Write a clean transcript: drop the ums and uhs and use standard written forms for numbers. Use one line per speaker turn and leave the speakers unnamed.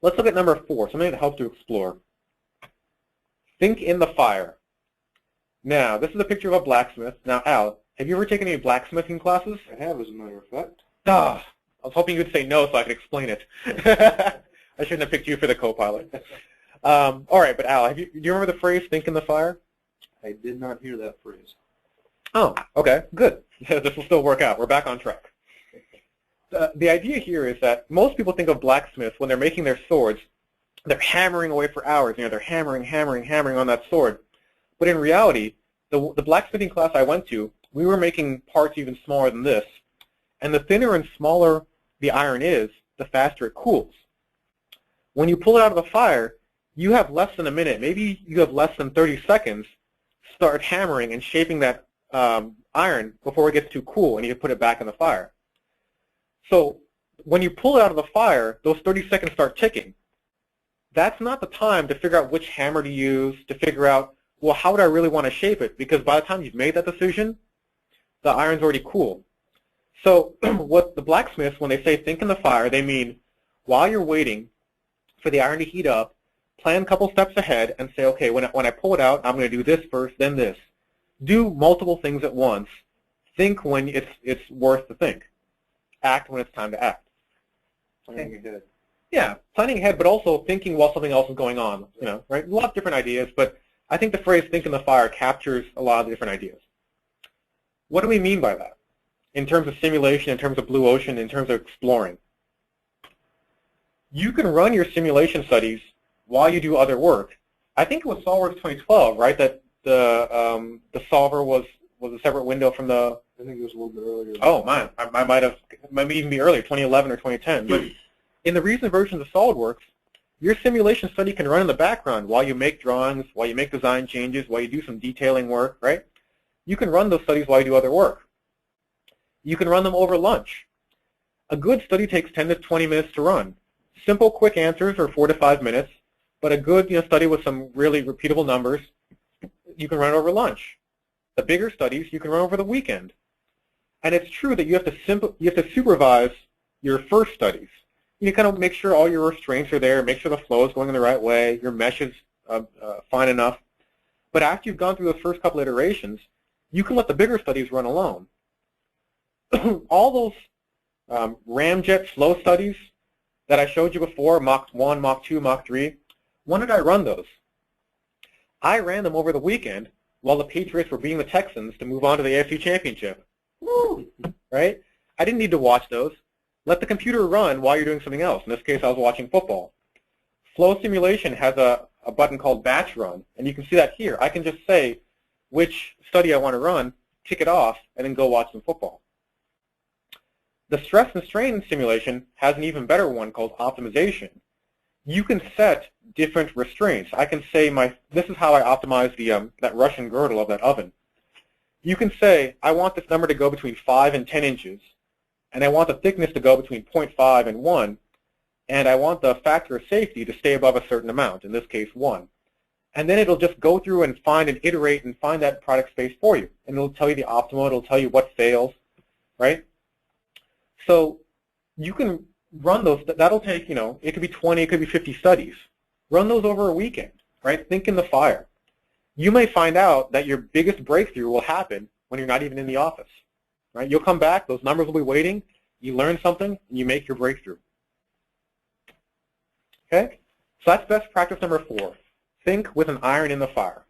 Let's look at number 4, something that helps to explore. Think in the fire. Now, this is a picture of a blacksmith. Now, Al, have you ever taken any blacksmithing classes?
I have, as a matter of fact.
Ah, I was hoping you would say no so I could explain it. I shouldn't have picked you for the co-pilot. All right, but Al, do you remember the phrase, think in the fire?
I did not hear that phrase.
Oh, okay, good. This will still work out. We're back on track. The idea here is that most people think of blacksmiths when they're making their swords, they're hammering away for hours. You know, they're hammering on that sword. But in reality, the blacksmithing class I went to, we were making parts even smaller than this. And the thinner and smaller the iron is, the faster it cools. When you pull it out of the fire, you have less than a minute, maybe you have less than 30 seconds, start hammering and shaping that iron before it gets too cool and you can put it back in the fire. So when you pull it out of the fire, those 30 seconds start ticking. That's not the time to figure out which hammer to use, to figure out, well, how would I really want to shape it? Because by the time you've made that decision, the iron's already cool. So what the blacksmiths, when they say think in the fire, they mean while you're waiting for the iron to heat up, plan a couple steps ahead and say, okay, when I pull it out, I'm going to do this first, then this. Do multiple things at once. Think when it's worth to think. Act when it's time to act.
Planning ahead.
Yeah, planning ahead, but also thinking while something else is going on. You know, right? A lot of different ideas, but I think the phrase "think in the fire" captures a lot of the different ideas. What do we mean by that? In terms of simulation, in terms of blue ocean, in terms of exploring. You can run your simulation studies while you do other work. I think it was SolveWorks 2012, right? That the solver was a separate window from the.
I think it was a little bit earlier.
Oh, man. I might even be earlier, 2011 or 2010. But in the recent versions of SolidWorks, your simulation study can run in the background while you make drawings, while you make design changes, while you do some detailing work, right? You can run those studies while you do other work. You can run them over lunch. A good study takes 10 to 20 minutes to run. Simple, quick answers are 4 to 5 minutes, but a good study with some really repeatable numbers, you can run over lunch. The bigger studies, you can run over the weekend. And it's true that you have to supervise your first studies. You kind of make sure all your restraints are there, make sure the flow is going in the right way, your mesh is fine enough. But after you've gone through the first couple iterations, you can let the bigger studies run alone. All those ramjet flow studies that I showed you before, Mach 1, Mach 2, Mach 3, when did I run those? I ran them over the weekend while the Patriots were beating the Texans to move on to the AFC Championship. Woo! Right? I didn't need to watch those. Let the computer run while you're doing something else. In this case, I was watching football. Flow simulation has a button called batch run, and you can see that here. I can just say which study I want to run, tick it off, and then go watch some football. The stress and strain simulation has an even better one called optimization. You can set different restraints. I can say this is how I optimize that Russian girdle of that oven. You can say, I want this number to go between 5 and 10 inches, and I want the thickness to go between 0.5 and 1, and I want the factor of safety to stay above a certain amount, in this case 1. And then it'll just go through and find and iterate and find that product space for you. And it'll tell you the optimal, it'll tell you what fails, right? So you can run those. That'll take, it could be 20, it could be 50 studies. Run those over a weekend, right? Think in the fire. You may find out that your biggest breakthrough will happen when you're not even in the office, right? You'll come back, those numbers will be waiting, you learn something, and you make your breakthrough. Okay? So that's best practice number 4. Think with an iron in the fire.